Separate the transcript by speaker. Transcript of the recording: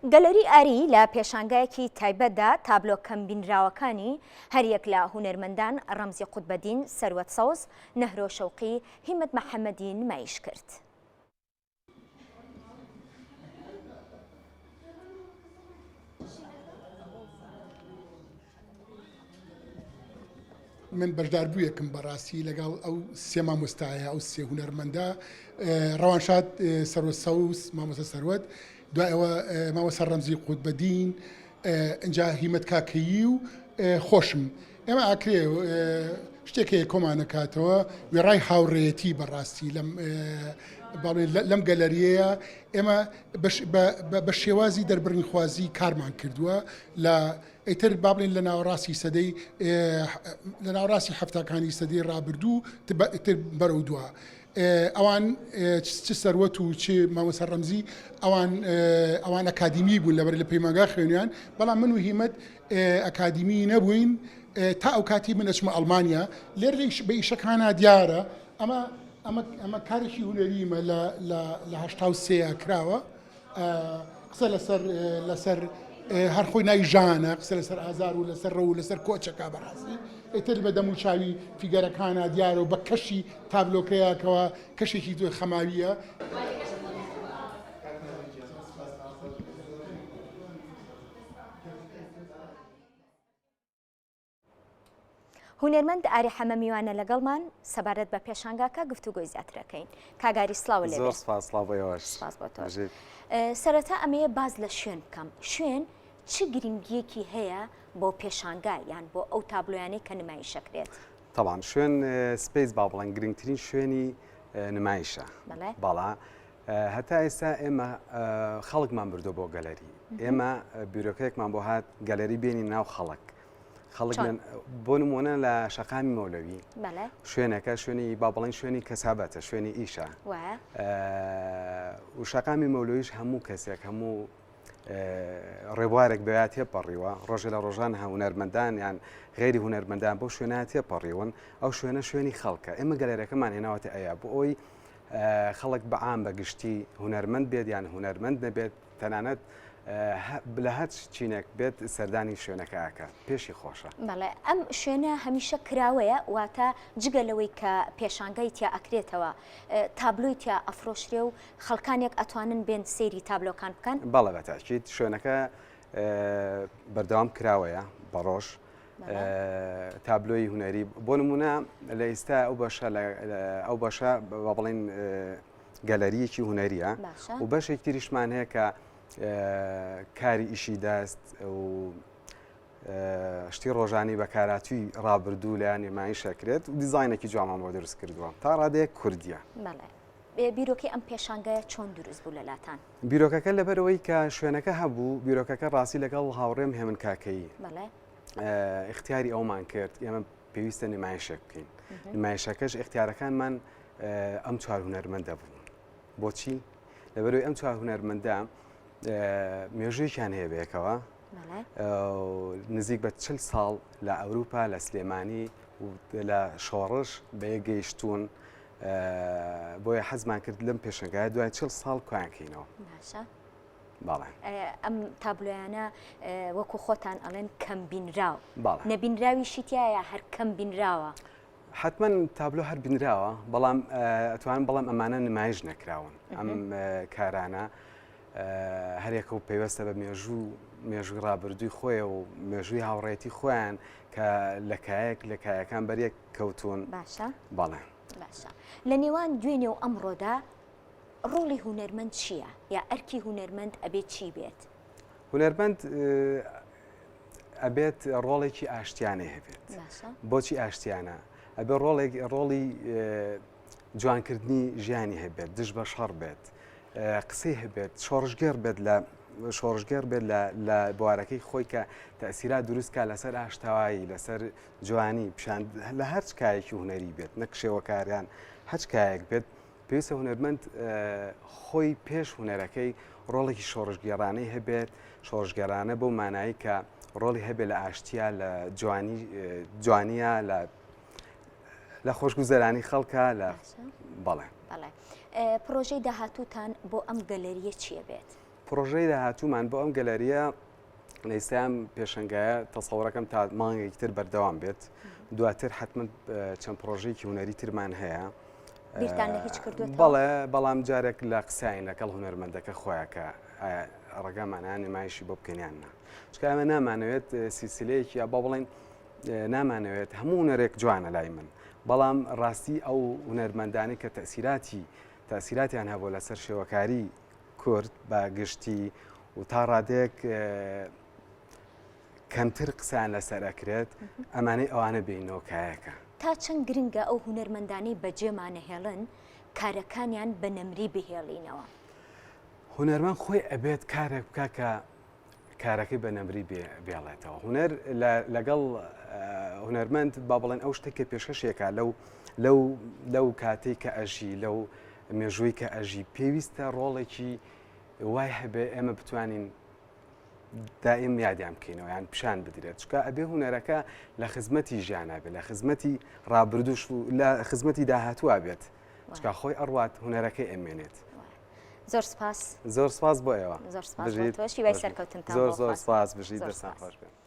Speaker 1: گەلەری ئاری لە پێشانگایەکی تایبەتدا تابلۆ کەمبینراوەکانی هەریەک لە هونەرمەندان ڕەمزی قوتبەدین سەروەت سەوز نەهرۆ شەوقی هیمەت محەممەدی نمایش کرد.
Speaker 2: من بەشداربوویەکم بەڕاستی لەگەڵ ئەو سێ مامۆستایە ئەو سێ هونەرمەندە ڕەوانشاد سەروەت سەوز مامۆستا سەروەت دوای ئەوە مامۆستا ڕەمزی قوتبەدین ئەنجا هیمەت کاکەیی و خۆشم ئێمە ئاکرێ شتێکی کۆمان نەکاتەوە وێڕای هاوڕێیەتی بەڕاستی لەم گەلەریەیە ئێمە بە شێوازی دەربڕینخوازی کارمان کردووە لە ئیتر بابلین لە ناوەڕاستی سەدەی لە ناوەڕاستی هەفتاکانی سەدەی ڕابردوو ئیتر بەرەو دووە ئەوان چ سەروەت و چ مامۆستا ڕەمزی ئەوان ئەکادیمی بوون لەبەر لە پەیمانگا خوێنیان بەڵام من و هیمەت ئەکادیمی نەبووین تا ئەو کاتی من ئەچمە ئەڵمانیا لێر بە ئیشەکانە دیارە ئەمە کارێکی هونەریمە لە هەشتا و سێە کراوە قسە لەسەر هەر خۆی ناوی ژانە قسە لەسەر ئازار و لەسەر ڕەو و لەسەر کۆچەکە بەڕاستی ئیتر بە دەم و چاوی فیگەرەکانە دیارە و بە کەشی تابلۆکەیەکەوە کەشێکی خەماویە.
Speaker 1: هونەرمەند ئاری حەمە میوانە لەگەڵمان سەبارەت بە پێشانگاکە گفتوگۆی زیاترەکەین. کاگاری سڵاوە لێ.
Speaker 3: زۆر سپاس سڵاوەیەوەش.
Speaker 1: سپاس بۆ تۆ. سەرەتا ئەمەیە باز لە شوێن بکەم. شوێن چ گرنگیەکی هەیە بۆ پێشانگا یان بۆ ئەو تابلۆیانەی کە نمایشەکرێت؟
Speaker 3: طبعا شوێن سپیس با بڵێن گرنگترین شوێنی نمایشە. بەڵا هەتا ئێستا ئێمە خەڵکمان بردو بۆ گەلەری. ئێمە بیرۆکەیەکمان بۆ هات گەلەری بێنی ناو خەڵک. خەڵک بۆ نمونە لە شەقامی مەولەوی شوێنەکە شوێنی با بڵێن شوێنی کەسابەتە شوێنی ئیشە و شەقامی مەولەویش هەموو کەسێک هەموو ڕێبوارێک بەیە تێپەڕیوە ڕۆژە لە ڕۆژان هونەرمەندان یان غێری هونەرمەندان بۆ شوێنە تێپەڕیون ئەو شوێنە شوێنی خەڵکە ئێمە گەلەرەکەمان هێناوەتە ئەیە بۆ ئەوی خەڵک بەعام بەگشتی هونەرمەند بێت یان هونەرمەند نەبێت تەنانەت لە هەر چینێک بێت سەردانی شوێنەکەکە پێشی خۆشە.
Speaker 1: بەڵێ ئەم شوێنە هەمیشە کراوەیە واتە جگەلەوەی کە پێشانگای تیا ئەکرێتەوە تابلۆی تیا ئەفرۆشرێ و خەڵکانێک ئەتوانن بێن سەیری تابلۆکان بکەن؟
Speaker 3: بەڵێ بەتاکید شوێنەکە بەردەوام کراوەیە بەڕۆژ تابلۆی هونەری بۆ نمونە لە ئێستا ئەو بەشە بە بڵێن گەلەریەکی هونەریە و بەشێک تریشمان هەیە کە کاری ئیشی دەست و شتی ڕۆژانی بەکاراتوی ڕابردوو لە نمایشەکرێت و دیزاینێکی جوانمان بۆ دروست کردووە تا ڕادەیە کوردیە.
Speaker 1: بیرۆکەی ئەم پێشانگایە چۆن دروست بوو لەلاتان؟
Speaker 3: بیرۆکەکە لەبەرەوەی کە شوێنەکە هەبوو بیرۆکەکە ڕاستی لەگەڵ هاوڕێم هێمن کاکەیی اختیاری ئەومان کرد ئێمە پێویستە نمایشە بکەین. نمایشەکەش اختیارەکانمان ئەم چوار هونەرمەندە بوون. بۆچی؟ لەبەرەوەی ئەم چوار هونەرمەندە مێژوویەکیان هەیە بەیەکەوە نزیک بە 40 ساڵ لە ئەوروپا لە سلێمانی و لە شۆڕش بەیەگەیشتون بۆیە حەزمان کرد لەم پێشنگایە دوای 40 ساڵ کویانکەینەوە. باڵێ
Speaker 1: ئەم تابلۆیانە وەکو خۆتان ئەڵێن کەم بینراو نەبینراویشی تایە هەر کەم بینراوە؟
Speaker 3: حتمما تابلۆ هەر بینراوە بەڵام ئەتوانن بەڵام ئەمانە نمایش نەکراون ئەم کارانە هەرێکە و پێوەستە بە مێژووی ڕابردووی خۆیە و مێژووی هاوڕێتی خۆیان کە لە کایەکان بەریەک کەوتون.
Speaker 1: باشە
Speaker 3: بەڵێ
Speaker 1: باشە لە نێوان دوێنێ و ئەمڕۆدا ڕۆڵی هونەرمەند چییە یا ئەرکی هونەرمەند ئەبێت چی بێت؟
Speaker 3: هونەرمەند ئەبێت ڕۆڵێکی ئاشتیانێ هەبێت. بۆچی ئاشتیانە؟ ئەبێت ڕۆڵی جوانکردنی ژیانی هەبێت دژ بە شەڕ بێت قسەی هەبێت شۆڕژگەر بێت لە بوارەکەی خۆی کە تەسیرات دروستکە لەسەر ئاشتەوایی لەسەر جوانی پیشان لە هەر کایەکی هونەری بێت نەک شێوەکاریان هەچ کایەک بێت پێویستە هونەرمەند خۆی پێش هونەرەکەی ڕۆڵێکی شۆڕژگێڕانەی هەبێت شۆڕژگەرانە بۆ مانایی کە ڕۆڵی هەبێت لە ئاشتیا لە جوانیە لە خۆشگوزەرانی خەڵکە لە بەڵێ
Speaker 1: پرۆژەی داهاتووتان بۆ ئەم گەلەریە چیە بێت؟
Speaker 3: پرۆژەی داهاتوومان بۆ ئەم گەلەریە لە ئێستایان پێشەنگایە تەسەوڕەکەم تا مانگێکی تر بەردەوام بێت دواتر حتمما چەند پرۆژەیەکی هوەری ترمان هەیە
Speaker 1: بیرتان لە هیچ کردوێتەوە؟
Speaker 3: بەڵێ بەڵام جارێک لە قساین لەگەڵ هونەرمەندەکە خۆیەکە ڕێگامانیان نمایشی بۆ بکەنیاننا چکە ئەمە نامانەوێت سیسلەیەکی یا بە بڵێن نامانەوێت هەموو هونەرێک جوانە لای من بەڵام ڕاستی ئەو هونەرمەندانی کە تەسیراتیان هەبوو لەسەر شێوەکاری کورد بە گشتی و تا ڕادێک کەمتر قسان لەسەر ئەکرێت ئەمانەی ئەوانە بینەوەکایەکە
Speaker 1: تا چەند گرنگە ئەو هونەرمەندانی بەجێمانەهێڵن کارەکانیان بە نەمری بهێڵینەوە
Speaker 3: هونەرمەند خۆی ئەبێت کارێک بکە کە کارەکەی بە نەمری بێڵێتەوە هونەر لەگەڵ هونەرمەند با بڵێن ئەو شتێکە پێشکەشێکە لەو کاتێک کە ئەژی لەو مێژووی کە ئەژی پێویستە ڕۆڵێکی وای هەبێ ئێمە بتوانین دائم یادیان بکەینەوە یان پیشان بدرێت چکە ئەبێ هونەرەکە لە خزمەتی ژیانە بێت لە خزمەتی ڕابردوش و لە خزمەتی داهاتووە بێت چکە خۆی ئەڕوات هونەرەکەی ئەمێنێت
Speaker 1: زۆر سپاس
Speaker 3: زۆر سپاس بۆ ئێوە
Speaker 1: زۆر سپاس بۆ تۆشی وای سەرکەوتن
Speaker 3: زۆر سپاس بژیت دەرسان خۆش بێت